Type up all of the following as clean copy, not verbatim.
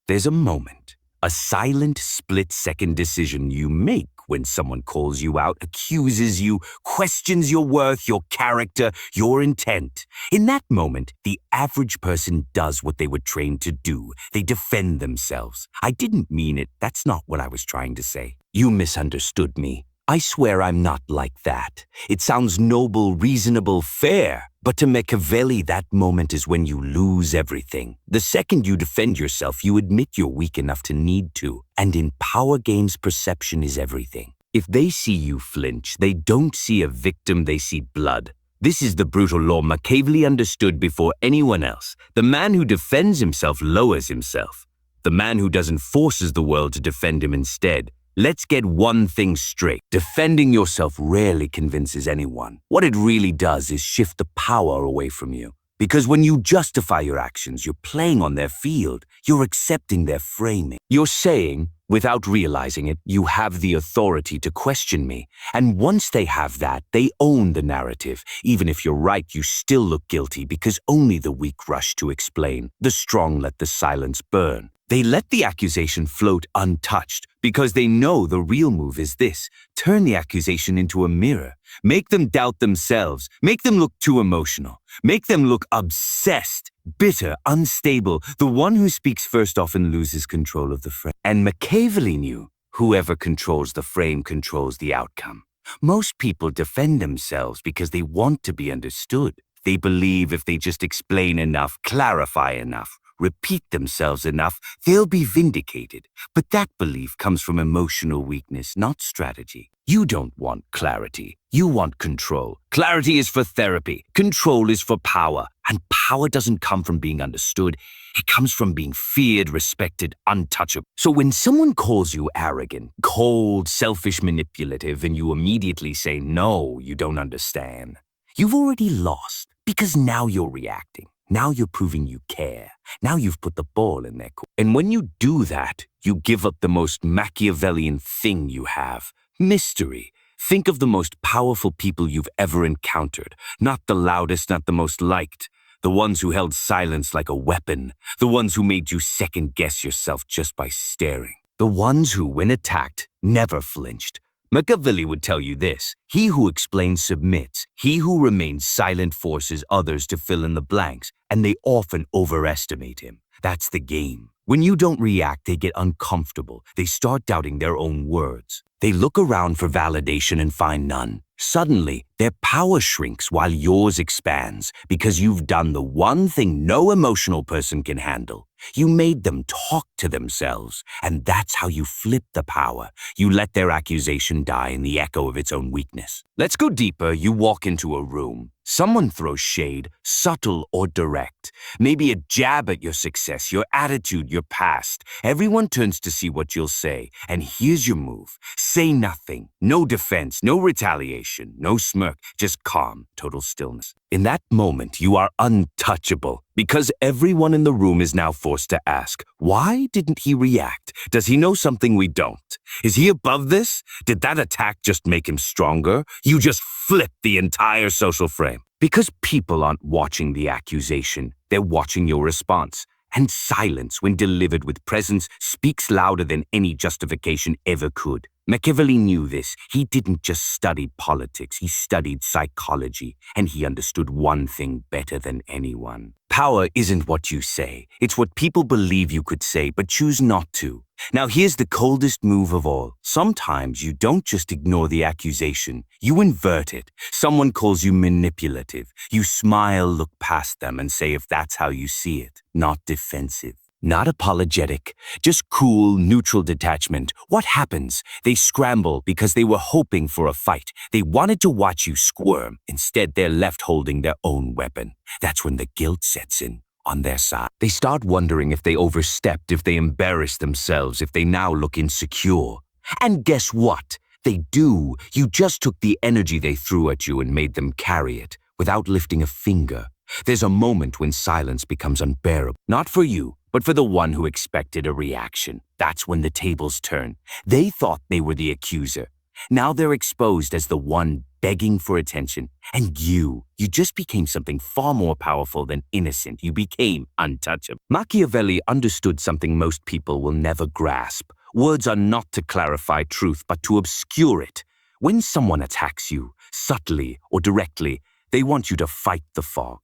There's a moment, a silent split-second decision you make when someone calls you out, accuses you, questions your worth, your character, your intent. In that moment, the average person does what they were trained to do. They defend themselves. I didn't mean it. That's not what I was trying to say. You misunderstood me. I swear I'm not like that. It sounds noble, reasonable, fair. But to Machiavelli, that moment is when you lose everything. The second you defend yourself, you admit you're weak enough to need to. And in power games, perception is everything. If they see you flinch, they don't see a victim, they see blood. This is the brutal law Machiavelli understood before anyone else. The man who defends himself lowers himself. The man who doesn't forces the world to defend him instead. Let's get one thing straight. Defending yourself rarely convinces anyone. What it really does is shift the power away from you. Because when you justify your actions, you're playing on their field. You're accepting their framing. You're saying, without realizing it, you have the authority to question me. And once they have that, they own the narrative. Even if you're right, you still look guilty because only the weak rush to explain. The strong let the silence burn. They let the accusation float untouched because they know the real move is this. Turn the accusation into a mirror. Make them doubt themselves. Make them look too emotional. Make them look obsessed, bitter, unstable. The one who speaks first often loses control of the frame. And Machiavelli knew whoever controls the frame controls the outcome. Most people defend themselves because they want to be understood. They believe if they just explain enough, clarify enough, repeat themselves enough, they'll be vindicated. But that belief comes from emotional weakness, not strategy. You don't want clarity. You want control. Clarity is for therapy. Control is for power. And power doesn't come from being understood. It comes from being feared, respected, untouchable. So when someone calls you arrogant, cold, selfish, manipulative, and you immediately say, no, you don't understand, you've already lost because now you're reacting. Now you're proving you care. Now you've put the ball in their court. And when you do that, you give up the most Machiavellian thing you have, mystery. Think of the most powerful people you've ever encountered. Not the loudest, not the most liked. The ones who held silence like a weapon. The ones who made you second-guess yourself just by staring. The ones who, when attacked, never flinched. Machiavelli would tell you this: he who explains submits, he who remains silent forces others to fill in the blanks, and they often overestimate him. That's the game. When you don't react, they get uncomfortable. They start doubting their own words. They look around for validation and find none. Suddenly, their power shrinks while yours expands because you've done the one thing no emotional person can handle. You made them talk to themselves, and that's how you flip the power. You let their accusation die in the echo of its own weakness. Let's go deeper. You walk into a room. Someone throws shade, subtle or direct. Maybe a jab at your success, your attitude, your past. Everyone turns to see what you'll say, and here's your move. Say nothing. No defense, no retaliation, no smirk, just calm, total stillness. In that moment, you are untouchable because everyone in the room is now forced to ask, why didn't he react? Does he know something we don't? Is he above this? Did that attack just make him stronger? You just flipped the entire social frame. Because people aren't watching the accusation, they're watching your response. And silence, when delivered with presence, speaks louder than any justification ever could. Machiavelli knew this. He didn't just study politics, he studied psychology, and he understood one thing better than anyone. Power isn't what you say. It's what people believe you could say, but choose not to. Now here's the coldest move of all. Sometimes you don't just ignore the accusation, you invert it. Someone calls you manipulative. You smile, look past them, and say if that's how you see it. Not defensive. Not apologetic, just cool, neutral detachment. What happens? They scramble because they were hoping for a fight. They wanted to watch you squirm. Instead, they're left holding their own weapon. That's when the guilt sets in on their side. They start wondering if they overstepped, if they embarrassed themselves, if they now look insecure. And guess what? They do. You just took the energy they threw at you and made them carry it without lifting a finger. There's a moment when silence becomes unbearable. Not for you, but for the one who expected a reaction. That's when the tables turn. They thought they were the accuser. Now they're exposed as the one begging for attention. And you just became something far more powerful than innocent. You became untouchable. Machiavelli understood something most people will never grasp. Words are not to clarify truth, but to obscure it. When someone attacks you, subtly or directly, they want you to fight the fog.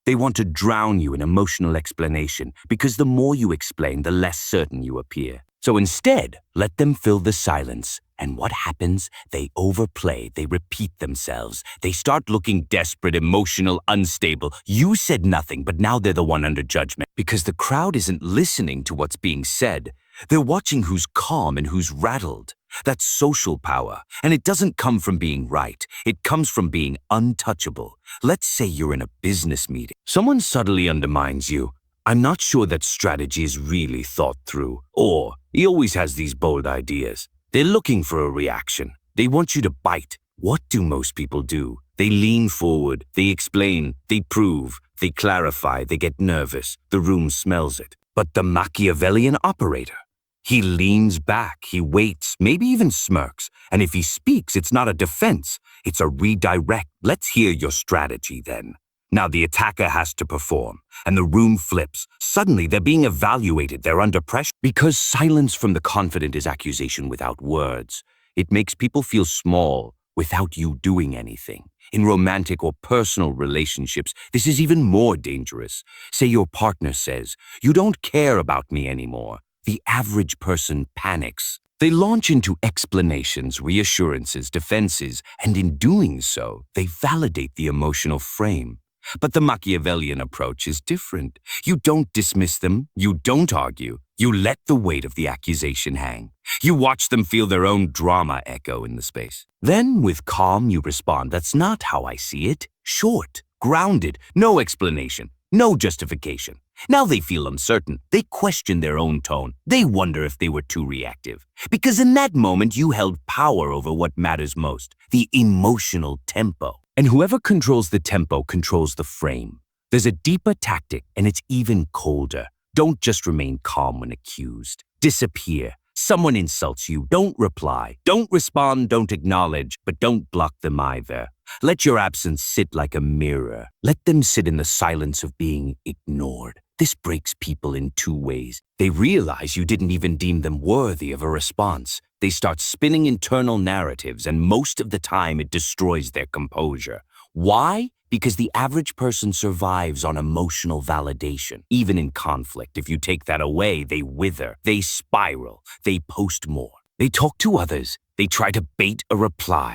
They want to drown you in emotional explanation, because the more you explain, the less certain you appear. So instead, let them fill the silence. And what happens? They overplay, they repeat themselves. They start looking desperate, emotional, unstable. You said nothing, but now they're the one under judgment. Because the crowd isn't listening to what's being said. They're watching who's calm and who's rattled. That's social power, and it doesn't come from being right. It comes from being untouchable. Let's say you're in a business meeting. Someone subtly undermines you. I'm not sure that strategy is really thought through. Or, he always has these bold ideas. They're looking for a reaction. They want you to bite. What do most people do? They lean forward, they explain, they prove, they clarify, they get nervous. The room smells it. But the Machiavellian operator, he leans back, he waits, maybe even smirks. And if he speaks, it's not a defense, it's a redirect. Let's hear your strategy then. Now the attacker has to perform, and the room flips. Suddenly they're being evaluated, they're under pressure. Because silence from the confident is accusation without words. It makes people feel small without you doing anything. In romantic or personal relationships, this is even more dangerous. Say your partner says, "You don't care about me anymore." The average person panics. They launch into explanations, reassurances, defenses, and in doing so, they validate the emotional frame. But the Machiavellian approach is different. You don't dismiss them, you don't argue, you let the weight of the accusation hang. You watch them feel their own drama echo in the space. Then, with calm, you respond, "That's not how I see it." Short, grounded, no explanation, no justification. Now they feel uncertain. They question their own tone. They wonder if they were too reactive. Because in that moment, you held power over what matters most, the emotional tempo. And whoever controls the tempo controls the frame. There's a deeper tactic, and it's even colder. Don't just remain calm when accused. Disappear. Someone insults you, don't reply. Don't respond, don't acknowledge, but don't block them either. Let your absence sit like a mirror. Let them sit in the silence of being ignored. This breaks people in two ways. They realize you didn't even deem them worthy of a response. They start spinning internal narratives, and most of the time it destroys their composure. Why? Because the average person survives on emotional validation. Even in conflict, if you take that away, they wither, they spiral, they post more. They talk to others, they try to bait a reply.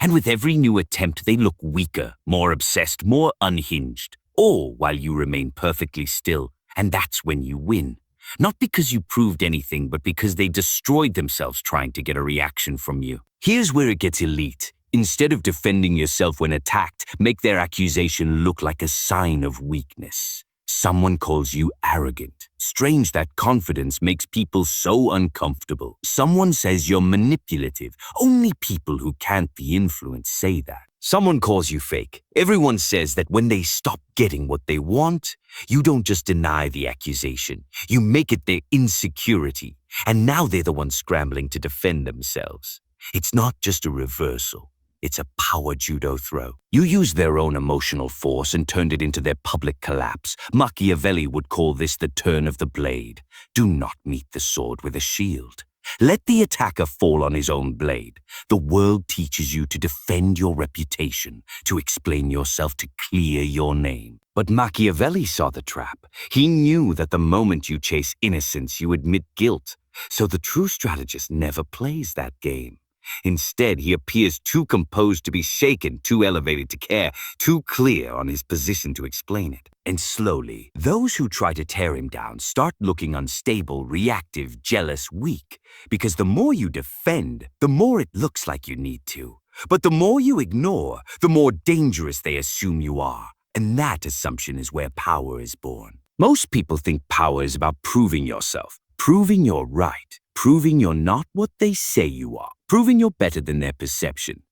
And with every new attempt, they look weaker, more obsessed, more unhinged. All while you remain perfectly still, and that's when you win. Not because you proved anything, but because they destroyed themselves trying to get a reaction from you. Here's where it gets elite. Instead of defending yourself when attacked, make their accusation look like a sign of weakness. Someone calls you arrogant. Strange that confidence makes people so uncomfortable. Someone says you're manipulative. Only people who can't be influenced say that. Someone calls you fake. Everyone says that when they stop getting what they want, you don't just deny the accusation. You make it their insecurity. And now they're the ones scrambling to defend themselves. It's not just a reversal. It's a power judo throw. You used their own emotional force and turned it into their public collapse. Machiavelli would call this the turn of the blade. Do not meet the sword with a shield. Let the attacker fall on his own blade. The world teaches you to defend your reputation, to explain yourself, to clear your name. But Machiavelli saw the trap. He knew that the moment you chase innocence, you admit guilt. So the true strategist never plays that game. Instead, he appears too composed to be shaken, too elevated to care, too clear on his position to explain it. And slowly, those who try to tear him down start looking unstable, reactive, jealous, weak. Because the more you defend, the more it looks like you need to. But the more you ignore, the more dangerous they assume you are. And that assumption is where power is born. Most people think power is about proving yourself, proving you're right, proving you're not what they say you are, proving you're better than their perception.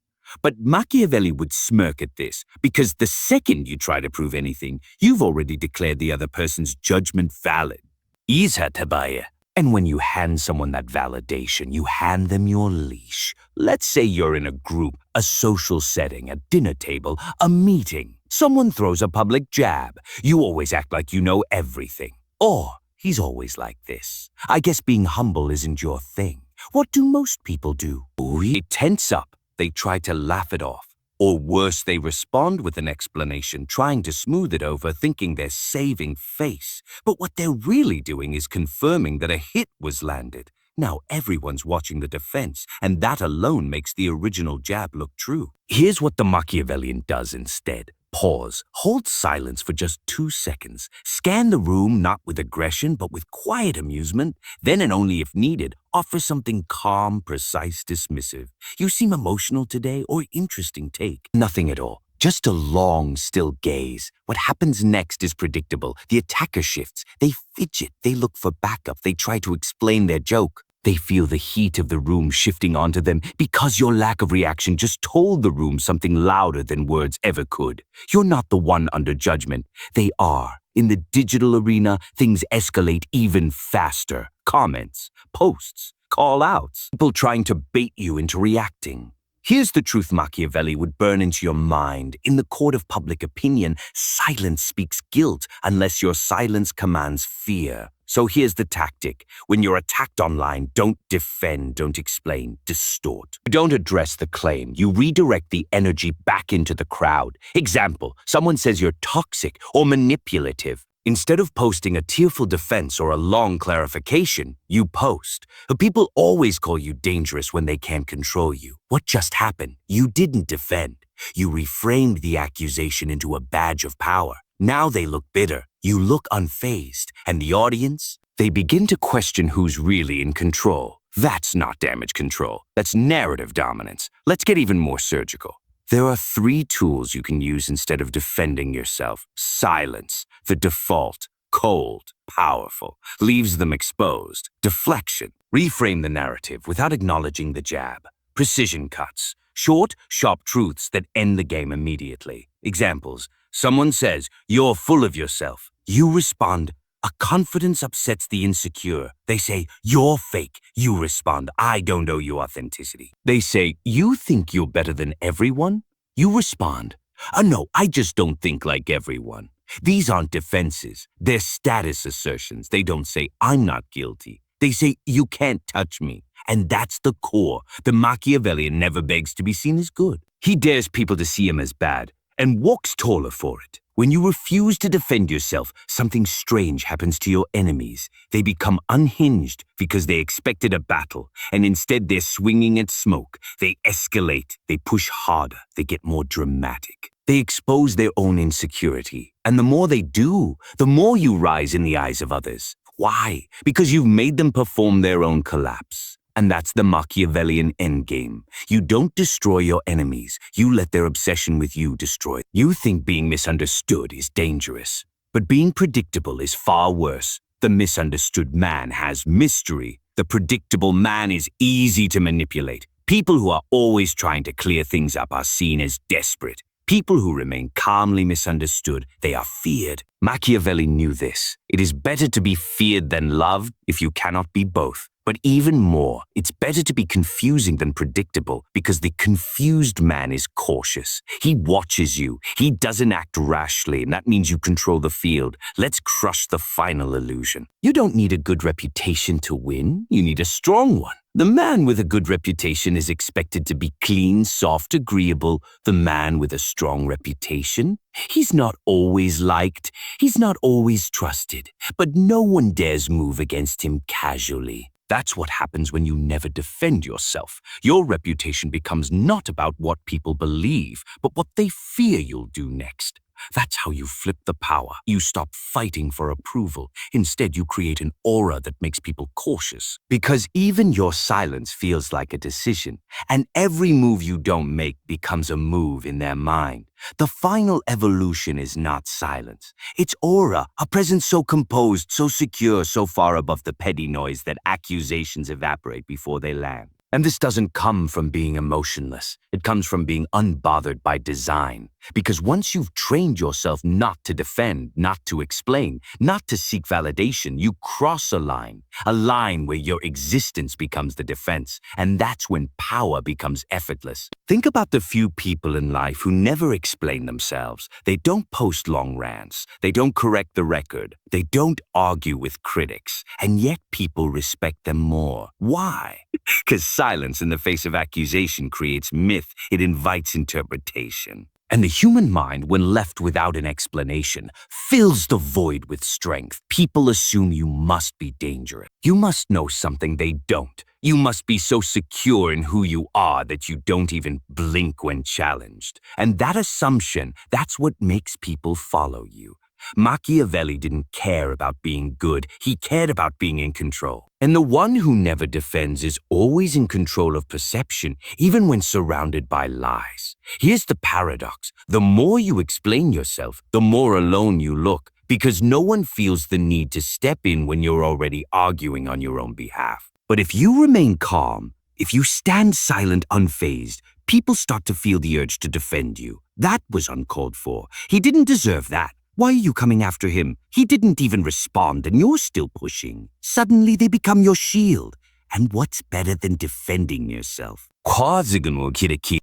But Machiavelli would smirk at this, because the second you try to prove anything, you've already declared the other person's judgment valid. Isa Tabaya. And when you hand someone that validation, you hand them your leash. Let's say you're in a group, a social setting, a dinner table, a meeting. Someone throws a public jab. You always act like you know everything. Or, he's always like this. I guess being humble isn't your thing. What do most people do? They tense up. They try to laugh it off. Or worse, they respond with an explanation, trying to smooth it over, thinking they're saving face. But what they're really doing is confirming that a hit was landed. Now everyone's watching the defense, and that alone makes the original jab look true. Here's what the Machiavellian does instead. Pause. Hold silence for just 2 seconds. Scan the room not with aggression, but with quiet amusement. Then, and only if needed, offer something calm, precise, dismissive. You seem emotional today, or interesting take. Nothing at all. Just a long, still gaze. What happens next is predictable. The attacker shifts. They fidget. They look for backup. They try to explain their joke. They feel the heat of the room shifting onto them because your lack of reaction just told the room something louder than words ever could. You're not the one under judgment. They are. In the digital arena, things escalate even faster. Comments, posts, call-outs, people trying to bait you into reacting. Here's the truth Machiavelli would burn into your mind. In the court of public opinion, silence speaks guilt unless your silence commands fear. So here's the tactic. When you're attacked online, don't defend, don't explain, distort. You don't address the claim. You redirect the energy back into the crowd. Example, someone says you're toxic or manipulative. Instead of posting a tearful defense or a long clarification, you post. People always call you dangerous when they can't control you. What just happened? You didn't defend. You reframed the accusation into a badge of power. Now they look bitter. You look unfazed. And the audience? They begin to question who's really in control. That's not damage control. That's narrative dominance. Let's get even more surgical. There are 3 tools you can use instead of defending yourself. Silence, the default. Cold, powerful, leaves them exposed. Deflection, reframe the narrative without acknowledging the jab. Precision cuts, short, sharp truths that end the game immediately. Examples, someone says, "You're full of yourself." You respond, "A confidence upsets the insecure." They say, "You're fake." You respond, "I don't owe you authenticity." They say, "You think you're better than everyone?" You respond, "No, I just don't think like everyone." These aren't defenses. They're status assertions. They don't say, "I'm not guilty." They say, "You can't touch me." And that's the core. The Machiavellian never begs to be seen as good. He dares people to see him as bad and walks taller for it. When you refuse to defend yourself, something strange happens to your enemies. They become unhinged because they expected a battle, and instead they're swinging at smoke. They escalate. They push harder. They get more dramatic. They expose their own insecurity. And the more they do, the more you rise in the eyes of others. Why? Because you've made them perform their own collapse. And that's the Machiavellian endgame. You don't destroy your enemies. You let their obsession with you destroy. You think being misunderstood is dangerous. But being predictable is far worse. The misunderstood man has mystery. The predictable man is easy to manipulate. People who are always trying to clear things up are seen as desperate. People who remain calmly misunderstood, they are feared. Machiavelli knew this. It is better to be feared than loved if you cannot be both. But even more, it's better to be confusing than predictable because the confused man is cautious. He watches you. He doesn't act rashly, and that means you control the field. Let's crush the final illusion. You don't need a good reputation to win. You need a strong one. The man with a good reputation is expected to be clean, soft, agreeable. The man with a strong reputation, he's not always liked. He's not always trusted. But no one dares move against him casually. That's what happens when you never defend yourself. Your reputation becomes not about what people believe, but what they fear you'll do next. That's how you flip the power. You stop fighting for approval. Instead, you create an aura that makes people cautious. Because even your silence feels like a decision, and every move you don't make becomes a move in their mind. The final evolution is not silence. It's aura, a presence so composed, so secure, so far above the petty noise that accusations evaporate before they land. And this doesn't come from being emotionless. It comes from being unbothered by design. Because once you've trained yourself not to defend, not to explain, not to seek validation, you cross a line where your existence becomes the defense, and that's when power becomes effortless. Think about the few people in life who never explain themselves. They don't post long rants. They don't correct the record. They don't argue with critics. And yet people respect them more. Why? Because silence in the face of accusation creates myth. It invites interpretation. And the human mind, when left without an explanation, fills the void with strength. People assume you must be dangerous. You must know something they don't. You must be so secure in who you are that you don't even blink when challenged. And that assumption, that's what makes people follow you. Machiavelli didn't care about being good. He cared about being in control. And the one who never defends is always in control of perception, even when surrounded by lies. Here's the paradox. The more you explain yourself, the more alone you look, because no one feels the need to step in when you're already arguing on your own behalf. But if you remain calm, if you stand silent, unfazed, people start to feel the urge to defend you. That was uncalled for. He didn't deserve that. Why are you coming after him? He didn't even respond and you're still pushing. Suddenly they become your shield. And what's better than defending yourself?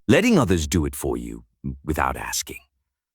Letting others do it for you without asking.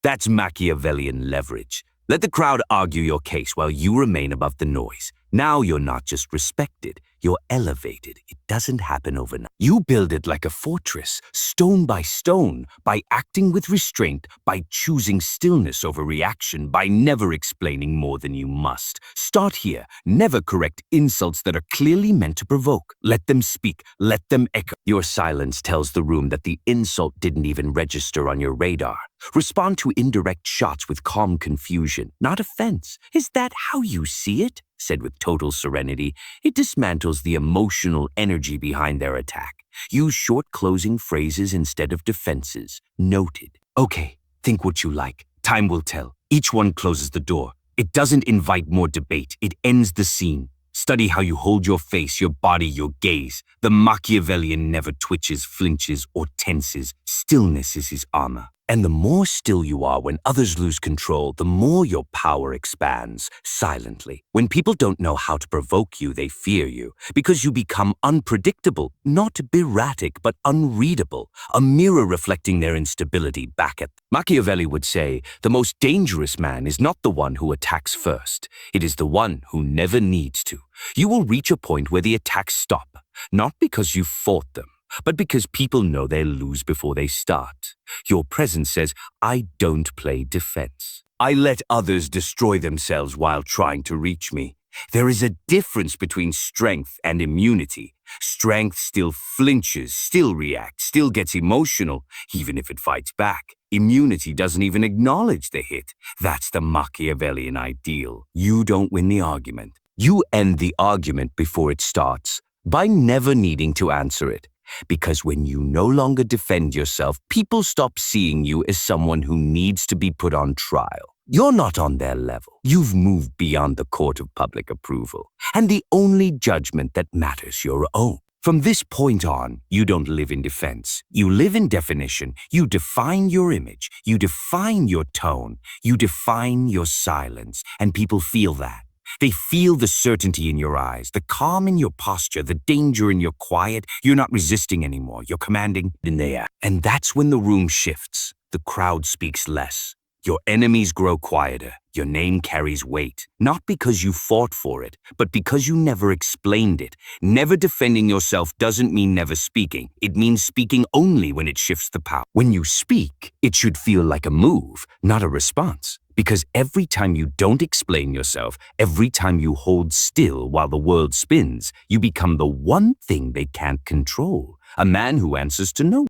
That's Machiavellian leverage. Let the crowd argue your case while you remain above the noise. Now you're not just respected, you're elevated. It doesn't happen overnight. You build it like a fortress, stone by stone, by acting with restraint, by choosing stillness over reaction, by never explaining more than you must. Start here. Never correct insults that are clearly meant to provoke. Let them speak. Let them echo. Your silence tells the room that the insult didn't even register on your radar. Respond to indirect shots with calm confusion, not offense. Is that how you see it? Said with total serenity, it dismantles the emotional energy behind their attack. Use short closing phrases instead of defenses. Noted. Okay, think what you like. Time will tell. Each one closes the door. It doesn't invite more debate. It ends the scene. Study how you hold your face, your body, your gaze. The Machiavellian never twitches, flinches, or tenses. Stillness is his armor. And the more still you are when others lose control, the more your power expands, silently. When people don't know how to provoke you, they fear you, because you become unpredictable, not erratic, but unreadable, a mirror reflecting their instability back at them. Machiavelli would say, the most dangerous man is not the one who attacks first. It is the one who never needs to. You will reach a point where the attacks stop, not because you fought them, but because people know they'll lose before they start. Your presence says, I don't play defense. I let others destroy themselves while trying to reach me. There is a difference between strength and immunity. Strength still flinches, still reacts, still gets emotional, even if it fights back. Immunity doesn't even acknowledge the hit. That's the Machiavellian ideal. You don't win the argument. You end the argument before it starts, by never needing to answer it. Because when you no longer defend yourself, people stop seeing you as someone who needs to be put on trial. You're not on their level. You've moved beyond the court of public approval, and the only judgment that matters your own. From this point on, you don't live in defense. You live in definition. You define your image. You define your tone. You define your silence, and people feel that. They feel the certainty in your eyes, the calm in your posture, the danger in your quiet. You're not resisting anymore. You're commanding in the air. And that's when the room shifts. The crowd speaks less. Your enemies grow quieter. Your name carries weight. Not because you fought for it, but because you never explained it. Never defending yourself doesn't mean never speaking. It means speaking only when it shifts the power. When you speak, it should feel like a move, not a response. Because every time you don't explain yourself, every time you hold still while the world spins, you become the one thing they can't control. A man who answers to no one.